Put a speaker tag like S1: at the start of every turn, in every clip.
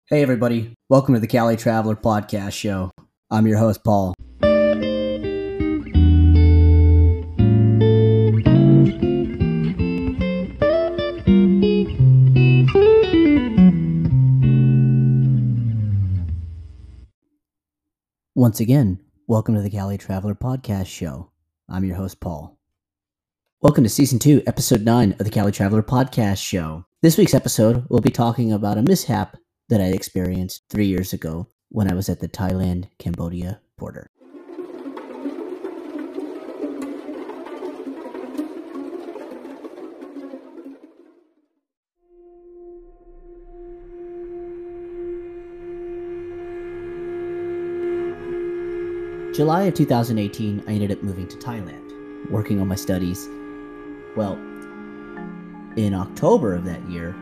S1: Hey everybody, welcome to the Calitraveler podcast show. I'm your host, Paul. Once again, welcome to the Calitraveler podcast show. I'm your host, Paul. Welcome to Season 2, Episode 9 of the Calitraveler podcast show. This week's episode, we'll be talking about a mishap that I experienced 3 years ago when I was at the Thailand-Cambodia border. July of 2018, I ended up moving to Thailand, working on my studies. Well, in October of that year,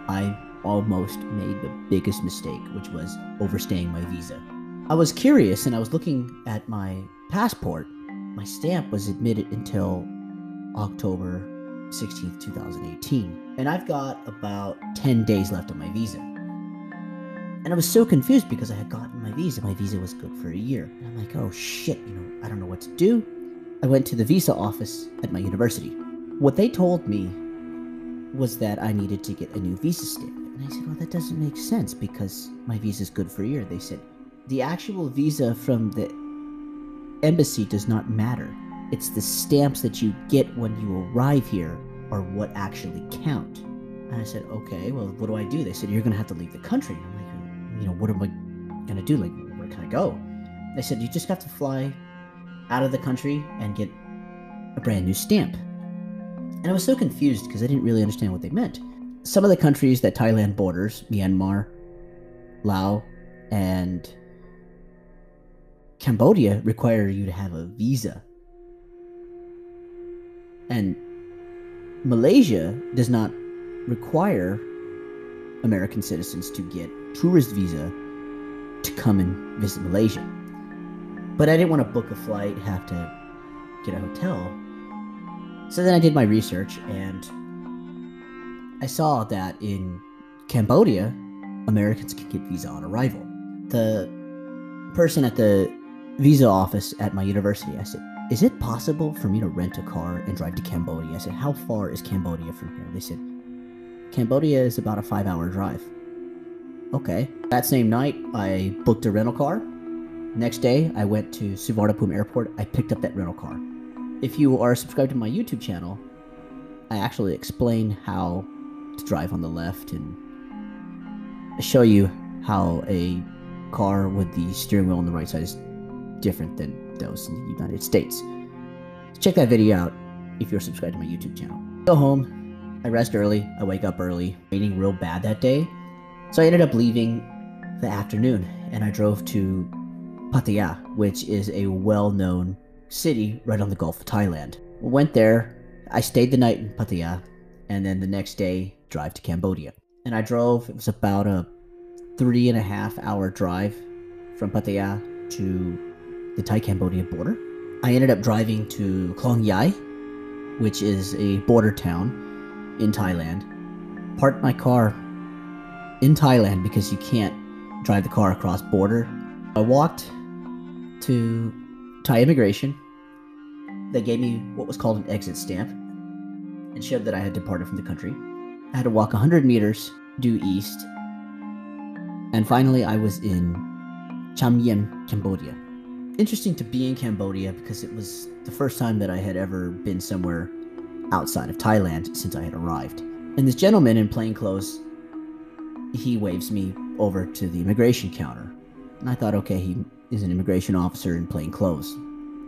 S1: I almost made the biggest mistake, which was overstaying my visa. I was curious and I was looking at my passport. My stamp was admitted until October 16th, 2018. And I've got about 10 days left on my visa. And I was so confused because I had gotten my visa. My visa was good for a year. And I'm like, oh shit, I don't know what to do. I went to the visa office at my university. What they told me was that I needed to get a new visa stamp. And I said, well, that doesn't make sense because my visa is good for a year. They said, the actual visa from the embassy does not matter. It's the stamps that you get when you arrive here are what actually count. And I said, okay, well, what do I do? They said, you're going to have to leave the country. And I'm like, what am I going to do? Like, where can I go? They said, you just have to fly out of the country and get a brand new stamp. And I was so confused because I didn't really understand what they meant. Some of the countries that Thailand borders, Myanmar, Laos, and Cambodia, require you to have a visa. And Malaysia does not require American citizens to get tourist visa to come and visit Malaysia. But I didn't want to book a flight, have to get a hotel. So then I did my research and I saw that in Cambodia, Americans can get visa on arrival. The person at the visa office at my university, I said, is it possible for me to rent a car and drive to Cambodia? I said, how far is Cambodia from here? They said, Cambodia is about a 5-hour drive. Okay. That same night, I booked a rental car. Next day, I went to Suvarnabhumi Airport. I picked up that rental car. If you are subscribed to my YouTube channel, I actually explain how to drive on the left and show you how a car with the steering wheel on the right side is different than those in the United States. Check that video out if you're subscribed to my YouTube channel. Go home. I rest early. I wake up early. Raining real bad that day. So I ended up leaving the afternoon and I drove to Pattaya, which is a well-known city right on the Gulf of Thailand. Went there. I stayed the night in Pattaya and then the next day drive to Cambodia. And I drove, it was about a 3.5-hour drive from Pattaya to the Thai-Cambodia border. I ended up driving to Klong Yai, which is a border town in Thailand. Parked my car in Thailand because you can't drive the car across border. I walked to Thai immigration. They gave me what was called an exit stamp and showed that I had departed from the country. I had to walk 100 meters due east. And finally, I was in Cham Yen, Cambodia. Interesting to be in Cambodia because it was the first time that I had ever been somewhere outside of Thailand since I had arrived. And this gentleman in plain clothes, he waves me over to the immigration counter. And I thought, okay, he is an immigration officer in plain clothes.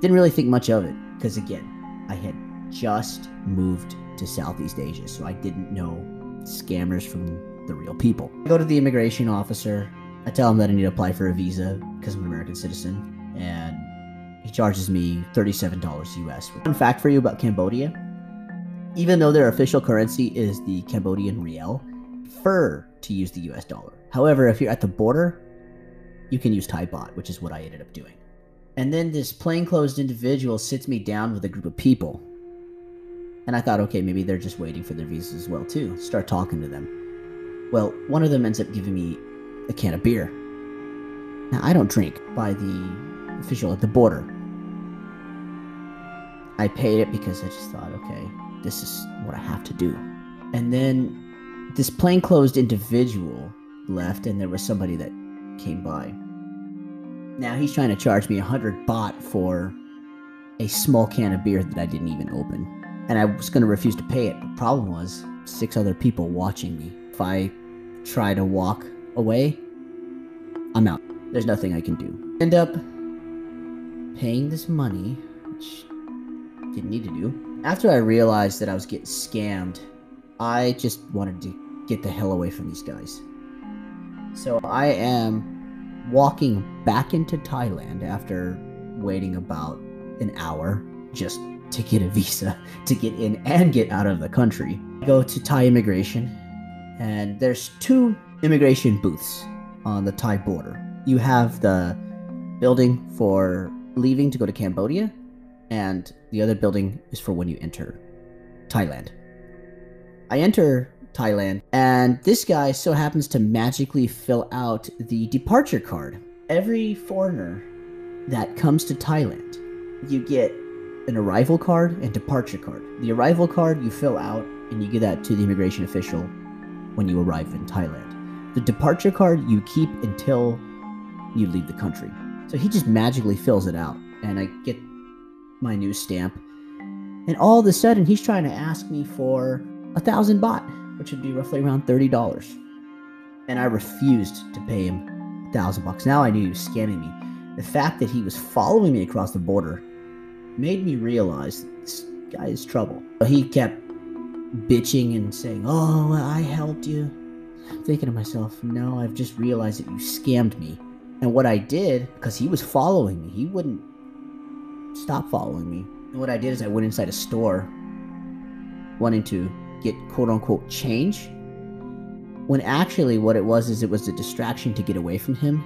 S1: Didn't really think much of it because, again, I had just moved to Southeast Asia, so I didn't know scammers from the real people. I go to the immigration officer. I tell him that I need to apply for a visa because I'm an American citizen, and he charges me $37 US. Fun fact for you about Cambodia, even though their official currency is the Cambodian riel, prefer to use the US dollar. However, if you're at the border, you can use Thai baht, which is what I ended up doing. And then this plainclothes individual sits me down with a group of people. And I thought, okay, maybe they're just waiting for their visas as well too. Start talking to them. Well, one of them ends up giving me a can of beer. Now, I don't drink by the official at the border. I paid it because I just thought, okay, this is what I have to do. And then this plainclothes individual left, and there was somebody that came by. Now he's trying to charge me 100 baht for a small can of beer that I didn't even open. And I was going to refuse to pay it. The problem was 6 other people watching me. If I try to walk away, I'm out. There's nothing I can do. End up paying this money, which didn't need to do. After I realized that I was getting scammed, I just wanted to get the hell away from these guys. So I am walking back into Thailand after waiting about an hour just to get a visa to get in and get out of the country. I go to Thai immigration, and there's 2 immigration booths on the Thai border. You have the building for leaving to go to Cambodia, and the other building is for when you enter Thailand. I enter Thailand, and this guy so happens to magically fill out the departure card. Every foreigner that comes to Thailand, you get an arrival card and departure card. The arrival card you fill out, and you give that to the immigration official when you arrive in Thailand. The departure card you keep until you leave the country. So he just magically fills it out, and I get my new stamp, and all of a sudden he's trying to ask me for 1,000 baht, which would be roughly around $30. And I refused to pay him 1,000 bucks. Now I knew he was scamming me. The fact that he was following me across the border made me realize this guy is trouble. He kept bitching and saying, "Oh, I helped you." I'm thinking to myself, no, I've just realized that you scammed me. And what I did, because he was following me, he wouldn't stop following me. And what I did is I went inside a store wanting to get quote-unquote change, when actually what it was is it was a distraction to get away from him,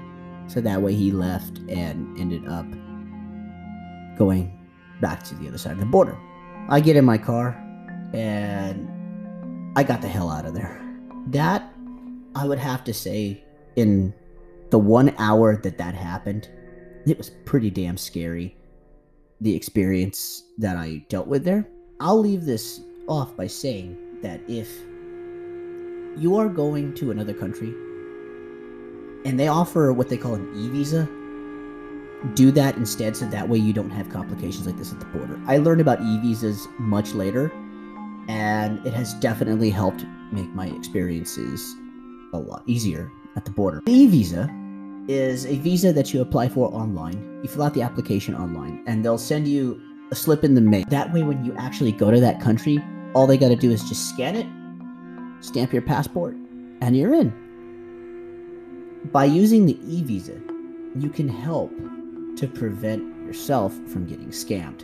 S1: so that way he left and ended up going back to the other side of the border. I get in my car and I got the hell out of there. That, I would have to say, in the 1 hour that happened, it was pretty damn scary, the experience that I dealt with there. I'll leave this off by saying that if you are going to another country and they offer what they call an e-visa, do that instead, so that way you don't have complications like this at the border. I learned about e-visas much later, and it has definitely helped make my experiences a lot easier at the border. The e-visa is a visa that you apply for online. You fill out the application online, and they'll send you a slip in the mail. That way, when you actually go to that country, all they got to do is just scan it, stamp your passport, and you're in. By using the e-visa, you can help to prevent yourself from getting scammed,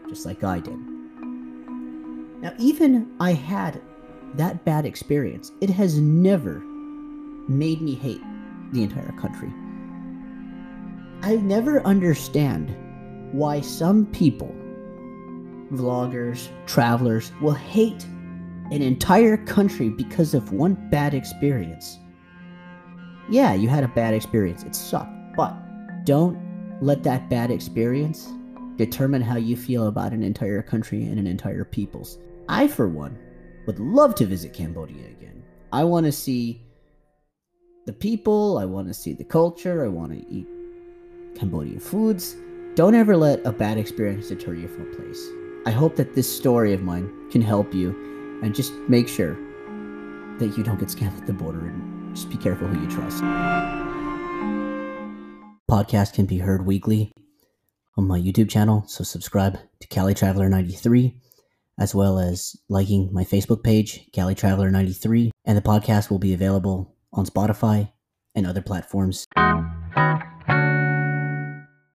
S1: just like I did. Now, even I had that bad experience, it has never made me hate the entire country. I never understand why some people, vloggers, travelers, will hate an entire country because of one bad experience. Yeah, you had a bad experience. It sucked. But don't let that bad experience determine how you feel about an entire country and an entire peoples. I, for one, would love to visit Cambodia again. I want to see the people. I want to see the culture. I want to eat Cambodian foods. Don't ever let a bad experience deter you from a place. I hope that this story of mine can help you, and just make sure that you don't get scammed at the border, and just be careful who you trust. Podcast can be heard weekly on my YouTube channel, so subscribe to Calitraveler 93, as well as liking my Facebook page, Calitraveler 93, and the podcast will be available on Spotify and other platforms.